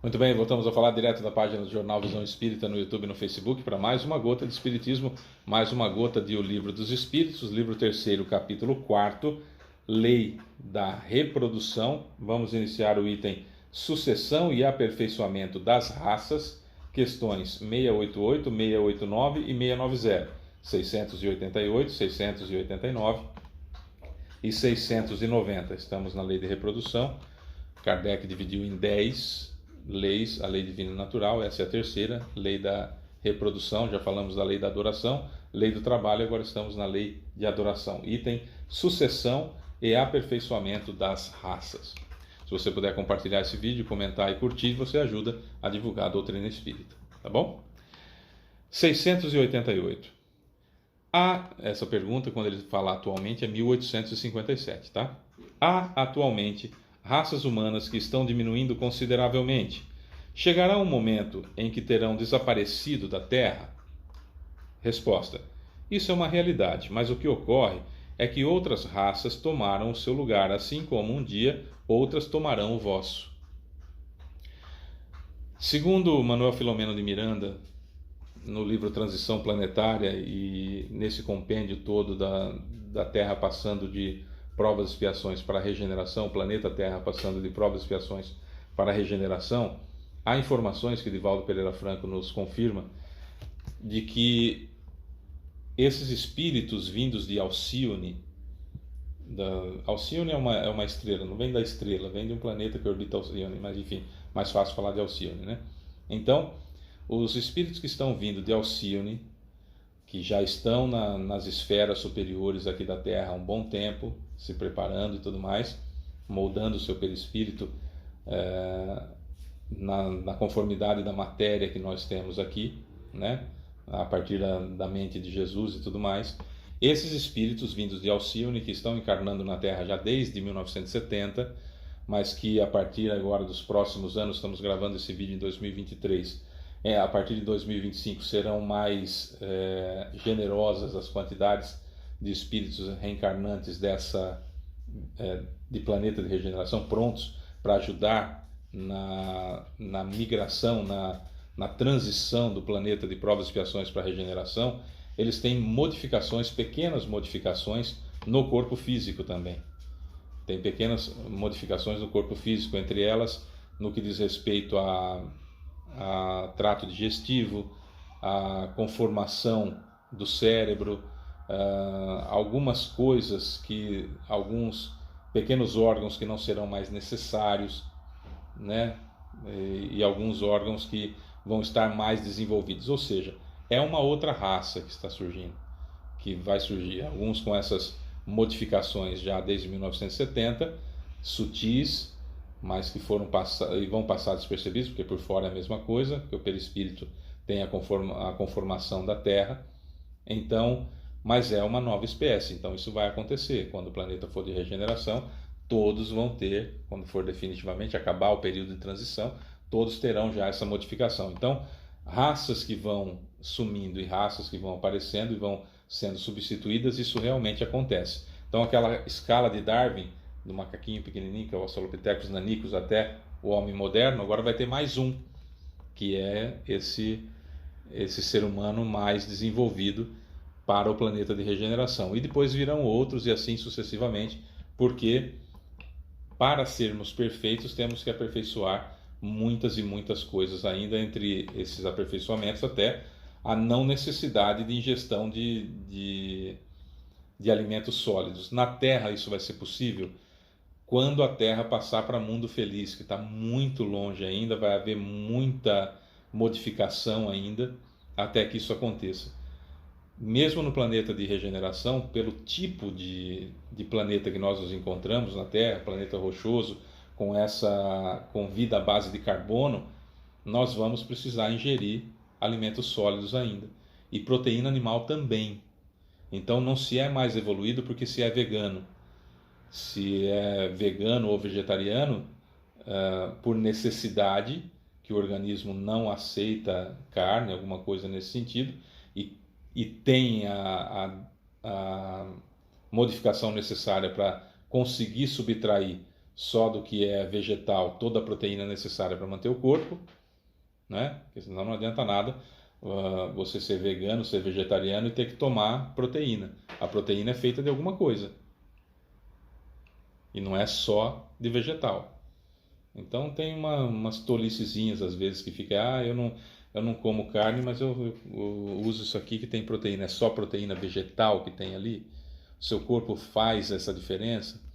Muito bem, voltamos a falar direto da página do Jornal Visão Espírita no YouTube e no Facebook para mais uma gota de Espiritismo, mais uma gota de O Livro dos Espíritos, livro terceiro, capítulo 4, Lei da Reprodução. Vamos iniciar o item Sucessão e Aperfeiçoamento das Raças, questões 688, 689 e 690, 688, 689 e 690. Estamos na Lei de Reprodução. Kardec dividiu em 10 leis, a lei divina e natural, essa é a terceira, lei da reprodução, já falamos da lei da adoração, lei do trabalho, agora estamos na lei de adoração. Item sucessão e aperfeiçoamento das raças. Se você puder compartilhar esse vídeo, comentar e curtir, você ajuda a divulgar a doutrina espírita, tá bom? 688. Essa pergunta, quando ele fala atualmente, é 1857, tá? Há atualmente raças humanas que estão diminuindo consideravelmente. Chegará um momento em que terão desaparecido da Terra? Resposta: isso é uma realidade, mas o que ocorre é que outras raças tomaram o seu lugar, assim como um dia outras tomarão o vosso. Segundo Manuel Filomeno de Miranda, no livro Transição Planetária e nesse compêndio todo da Terra passando de provas e expiações para a regeneração, o planeta Terra passando de provas e expiações para a regeneração, há informações que Divaldo Pereira Franco nos confirma de que esses espíritos vindos de Alcione, Alcione é uma estrela, não vem da estrela, vem de um planeta que orbita Alcione, mas enfim, mais fácil falar de Alcione, né? Então, os espíritos que estão vindo de Alcione, que já estão nas esferas superiores aqui da Terra há um bom tempo, se preparando e tudo mais, moldando o seu perispírito na conformidade da matéria que nós temos aqui, né? A partir da mente de Jesus e tudo mais. Esses espíritos vindos de Alcione, que estão encarnando na Terra já desde 1970, mas que a partir agora dos próximos anos, estamos gravando esse vídeo em 2023, a partir de 2025 serão mais generosas as quantidades de espíritos reencarnantes de planeta de regeneração, prontos para ajudar na migração, na transição do planeta de provas e expiações para a regeneração. Eles têm modificações, pequenas modificações no corpo físico também. Tem pequenas modificações no corpo físico, entre elas no que diz respeito a trato digestivo, a conformação do cérebro, algumas coisas alguns pequenos órgãos que não serão mais necessários, né? E alguns órgãos que vão estar mais desenvolvidos, ou seja, é uma outra raça que está surgindo, que vai surgir, alguns com essas modificações já desde 1970, sutis, mas que vão passar despercebidos, porque por fora é a mesma coisa, que o perispírito tem a conformação da Terra. Então, mas é uma nova espécie, então isso vai acontecer. Quando o planeta for de regeneração, todos vão ter, quando for definitivamente acabar o período de transição, todos terão já essa modificação. Então, raças que vão sumindo e raças que vão aparecendo e vão sendo substituídas, isso realmente acontece. Então, aquela escala de Darwin, do macaquinho pequenininho, que é o Australopithecus nanicus, até o homem moderno, agora vai ter mais um, que é esse ser humano mais desenvolvido para o planeta de regeneração. E depois virão outros e assim sucessivamente, porque para sermos perfeitos temos que aperfeiçoar muitas e muitas coisas ainda, entre esses aperfeiçoamentos até a não necessidade de ingestão de alimentos sólidos. Na Terra isso vai ser possível quando a Terra passar para mundo feliz, que está muito longe ainda, vai haver muita modificação ainda até que isso aconteça. Mesmo no planeta de regeneração, pelo tipo de planeta que nós nos encontramos na Terra, planeta rochoso, com vida à base de carbono, nós vamos precisar ingerir alimentos sólidos ainda. E proteína animal também. Então não se é mais evoluído porque se é vegano. Se é vegano ou vegetariano, por necessidade, que o organismo não aceita carne, alguma coisa nesse sentido, e tem a modificação necessária para conseguir subtrair só do que é vegetal toda a proteína necessária para manter o corpo, né? Porque senão não adianta nada você ser vegano, ser vegetariano e ter que tomar proteína. A proteína é feita de alguma coisa e não é só de vegetal. Então tem umas tolicezinhas às vezes que fica, eu não como carne, mas eu uso isso aqui que tem proteína. É só proteína vegetal que tem ali? O seu corpo faz essa diferença?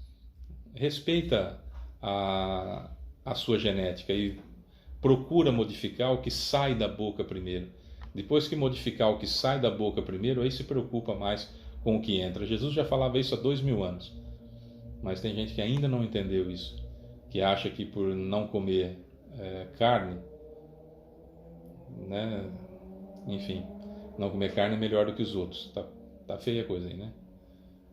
Respeita a sua genética e procura modificar o que sai da boca primeiro. Depois que modificar o que sai da boca primeiro, aí se preocupa mais com o que entra. Jesus já falava isso há 2000 anos. Mas tem gente que ainda não entendeu isso, que acha que por não comer carne, né? Enfim, não comer carne é melhor do que os outros. Tá feia a coisa aí, né?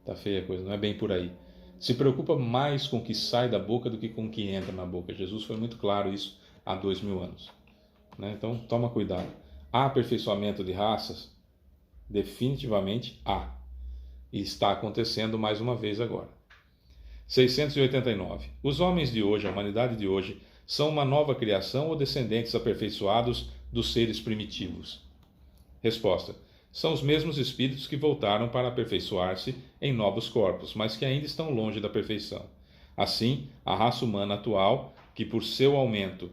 Tá feia a coisa, não é bem por aí. Se preocupa mais com o que sai da boca do que com o que entra na boca. Jesus foi muito claro isso há 2000 anos. Né? Então, toma cuidado. Há aperfeiçoamento de raças? Definitivamente há. E está acontecendo mais uma vez agora. 689. Os homens de hoje, a humanidade de hoje, são uma nova criação ou descendentes aperfeiçoados dos seres primitivos? Resposta: são os mesmos espíritos que voltaram para aperfeiçoar-se em novos corpos, mas que ainda estão longe da perfeição. Assim, a raça humana atual, que por seu aumento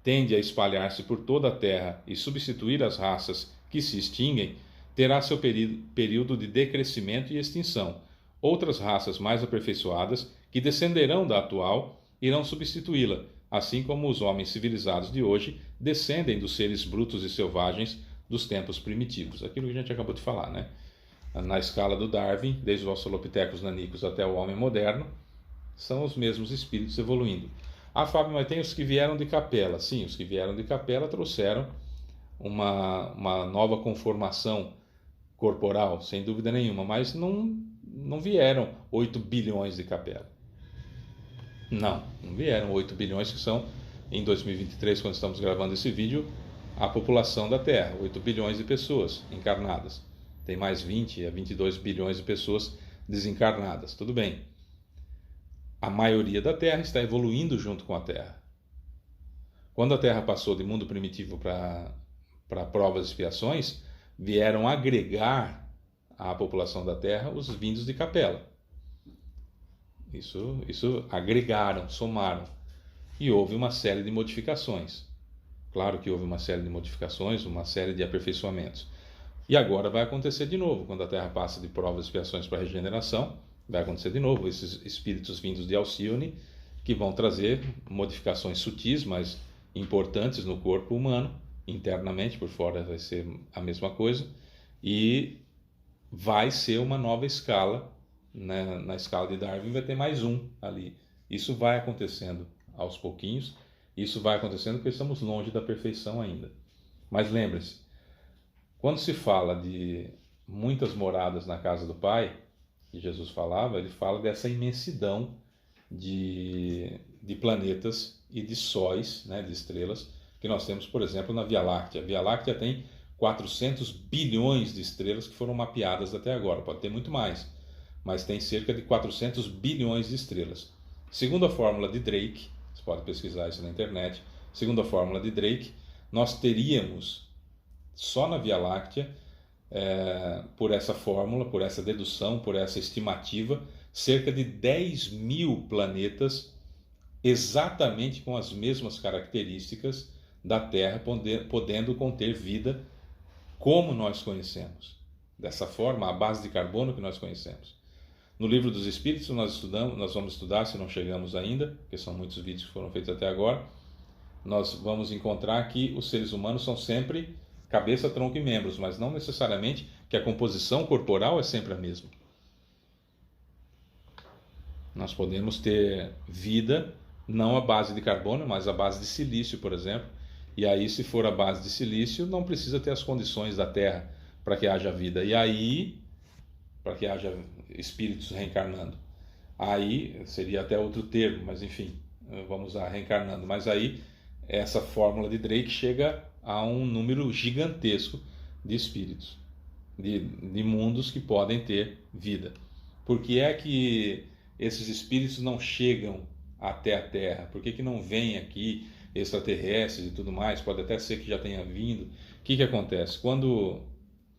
tende a espalhar-se por toda a Terra e substituir as raças que se extinguem, terá seu período de decrescimento e extinção. Outras raças mais aperfeiçoadas, que descenderão da atual, irão substituí-la, assim como os homens civilizados de hoje descendem dos seres brutos e selvagens dos tempos primitivos. Aquilo que a gente acabou de falar, né? Na escala do Darwin, desde os Australopithecus nanicus até o homem moderno, são os mesmos espíritos evoluindo. Fábio, mas tem os que vieram de Capela. Sim, os que vieram de Capela trouxeram uma nova conformação corporal, sem dúvida nenhuma, mas não vieram 8 bilhões de Capela. Não vieram 8 bilhões, que são, em 2023, quando estamos gravando esse vídeo, a população da Terra, 8 bilhões de pessoas encarnadas. Tem mais 20 a 22 bilhões de pessoas desencarnadas. Tudo bem. A maioria da Terra está evoluindo junto com a Terra. Quando a Terra passou de mundo primitivo para provas e expiações, vieram agregar à população da Terra os vindos de Capela. Isso agregaram, somaram. E houve uma série de modificações. Claro que houve uma série de modificações, uma série de aperfeiçoamentos. E agora vai acontecer de novo, quando a Terra passa de provas e expiações para regeneração, vai acontecer de novo esses espíritos vindos de Alcione, que vão trazer modificações sutis, mas importantes no corpo humano, internamente, por fora vai ser a mesma coisa, e vai ser uma nova escala, né? Na escala de Darwin vai ter mais um ali. Isso vai acontecendo aos pouquinhos, isso vai acontecendo porque estamos longe da perfeição ainda. Mas lembre-se, quando se fala de muitas moradas na casa do Pai, que Jesus falava, ele fala dessa imensidão de planetas e de sóis, né, de estrelas, que nós temos, por exemplo, na Via Láctea. A Via Láctea tem 400 bilhões de estrelas que foram mapeadas até agora. Pode ter muito mais, mas tem cerca de 400 bilhões de estrelas. Segundo a fórmula de Drake, você pode pesquisar isso na internet, segundo a fórmula de Drake, nós teríamos, só na Via Láctea, por essa fórmula, por essa dedução, por essa estimativa, cerca de 10 mil planetas exatamente com as mesmas características da Terra, podendo conter vida como nós conhecemos. Dessa forma, a base de carbono que nós conhecemos. No Livro dos Espíritos nós vamos estudar, se não chegamos ainda, porque são muitos vídeos que foram feitos até agora, nós vamos encontrar que os seres humanos são sempre cabeça, tronco e membros, mas não necessariamente que a composição corporal é sempre a mesma. Nós podemos ter vida, não à base de carbono, mas à base de silício, por exemplo. E aí, se for a base de silício, não precisa ter as condições da Terra para que haja vida. E aí, para que haja espíritos reencarnando. Aí, seria até outro termo, mas enfim, vamos usar reencarnando. Mas aí, essa fórmula de Drake chega a um número gigantesco de espíritos, de mundos que podem ter vida. Por que é que esses espíritos não chegam até a Terra? Por que que não vem aqui extraterrestres e tudo mais? Pode até ser que já tenha vindo. O que que acontece? Quando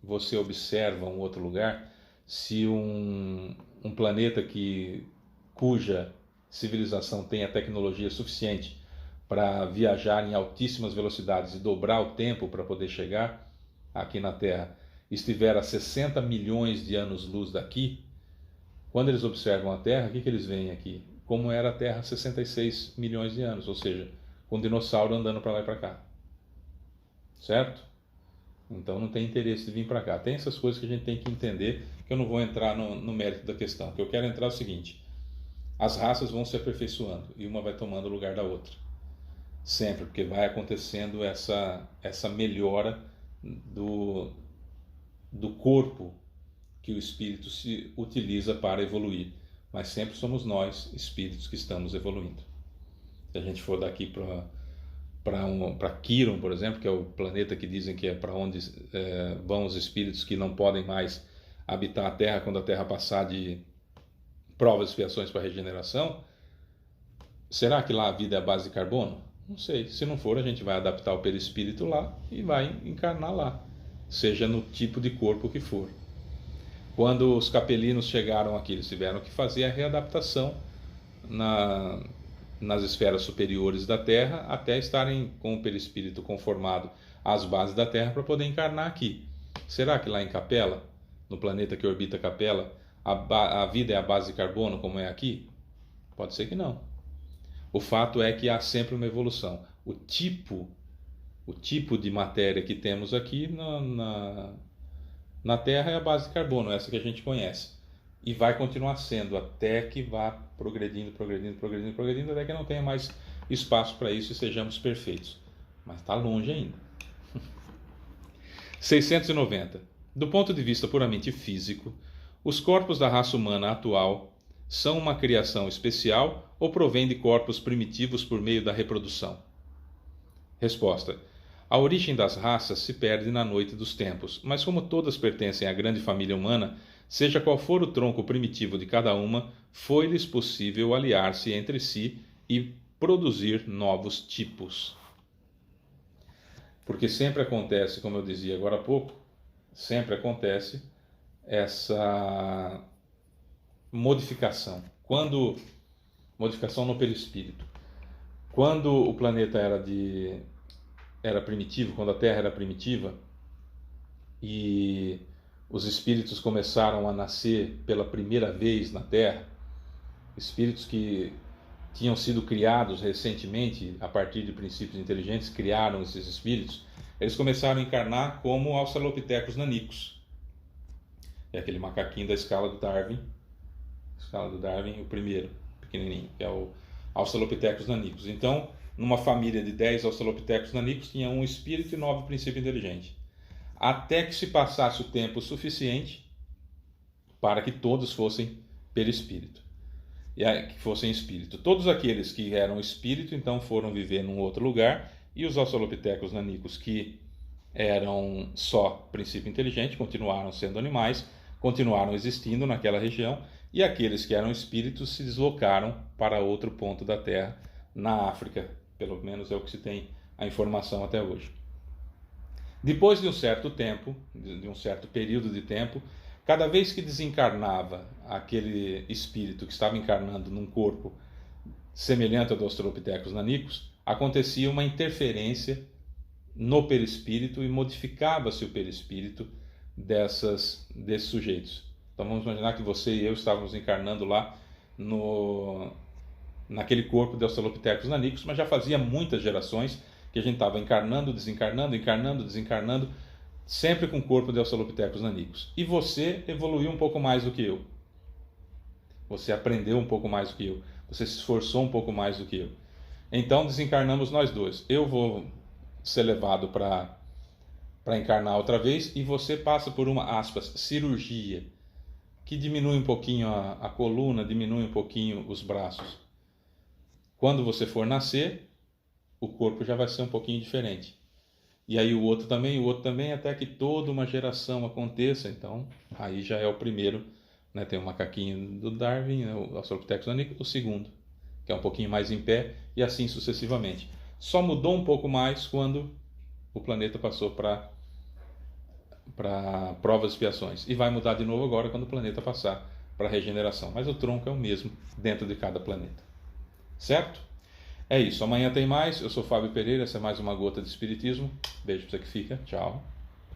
você observa um outro lugar, se um planeta cuja civilização tem a tecnologia suficiente para viajar em altíssimas velocidades e dobrar o tempo para poder chegar aqui na Terra, estiver a 60 milhões de anos-luz daqui, quando eles observam a Terra, o que que eles veem aqui? Como era a Terra há 66 milhões de anos, ou seja, com um dinossauro andando para lá e para cá. Certo? Então não tem interesse de vir para cá. Tem essas coisas que a gente tem que entender, que eu não vou entrar no mérito da questão. O que eu quero entrar é o seguinte: as raças vão se aperfeiçoando e uma vai tomando o lugar da outra. Sempre, porque vai acontecendo essa melhora do corpo que o espírito se utiliza para evoluir. Mas sempre somos nós, espíritos, que estamos evoluindo. Se a gente for daqui para Quiron, por exemplo, que é o planeta que dizem que é para onde vão os espíritos que não podem mais habitar a Terra quando a Terra passar de provas e expiações para regeneração, será que lá a vida é a base de carbono? Não sei. Se não for, a gente vai adaptar o perispírito lá e vai encarnar lá, seja no tipo de corpo que for. Quando os capelinos chegaram aqui, eles tiveram que fazer a readaptação nas esferas superiores da Terra até estarem com o perispírito conformado às bases da Terra para poder encarnar aqui. Será que lá em Capela, no planeta que orbita Capela, a vida é a base de carbono como é aqui? Pode ser que não. O fato é que há sempre uma evolução. O tipo de matéria que temos aqui na Terra é a base de carbono, essa que a gente conhece. E vai continuar sendo até que vá progredindo, até que não tenha mais espaço para isso e sejamos perfeitos. Mas está longe ainda. 690. Do ponto de vista puramente físico, os corpos da raça humana atual são uma criação especial ou provém de corpos primitivos por meio da reprodução? Resposta: a origem das raças se perde na noite dos tempos, mas como todas pertencem à grande família humana, seja qual for o tronco primitivo de cada uma, foi-lhes possível aliar-se entre si e produzir novos tipos. Porque sempre acontece, como eu dizia agora há pouco, sempre acontece essa modificação. Modificação no perispírito. Quando o planeta era primitivo, quando a Terra era primitiva e os espíritos começaram a nascer pela primeira vez na Terra, espíritos que tinham sido criados recentemente a partir de princípios inteligentes, criaram esses espíritos, eles começaram a encarnar como Australopithecus nanicus. É aquele macaquinho da escala do Darwin, o primeiro, pequenininho, que é o Australopithecus nanicus. Então, numa família de 10 Australopithecus nanicus, tinha um espírito e 9 princípio inteligente. Até que se passasse o tempo suficiente para que todos fossem perispírito. E que fossem espírito. Todos aqueles que eram espírito, então, foram viver num outro lugar, e os Australopithecus nanicus, que eram só princípio inteligente, continuaram sendo animais, continuaram existindo naquela região, e aqueles que eram espíritos se deslocaram para outro ponto da Terra, na África, pelo menos é o que se tem a informação até hoje. Depois de um certo tempo, de um certo período de tempo, cada vez que desencarnava aquele espírito que estava encarnando num corpo semelhante ao do Australopithecus nanicus, acontecia uma interferência no perispírito e modificava-se o perispírito desses sujeitos. Então vamos imaginar que você e eu estávamos encarnando lá naquele corpo de Australopithecus nanicus, mas já fazia muitas gerações que a gente estava encarnando, desencarnando, sempre com o corpo de Australopithecus nanicus. E você evoluiu um pouco mais do que eu. Você aprendeu um pouco mais do que eu. Você se esforçou um pouco mais do que eu. Então desencarnamos nós dois. Eu vou ser levado para encarnar outra vez e você passa por uma, aspas, cirurgia, que diminui um pouquinho a coluna, diminui um pouquinho os braços. Quando você for nascer, o corpo já vai ser um pouquinho diferente. E aí o outro também, até que toda uma geração aconteça. Então, aí já é o primeiro, né? Tem o macaquinho do Darwin, né? O Australopithecus nanicus, o segundo. que é um pouquinho mais em pé, e assim sucessivamente. Só mudou um pouco mais quando o planeta passou para provas e expiações. E vai mudar de novo agora quando o planeta passar para regeneração. Mas o tronco é o mesmo dentro de cada planeta. Certo? É isso. Amanhã tem mais. Eu sou Fábio Pereira. Essa é mais uma gota de Espiritismo. Beijo para você que fica. Tchau.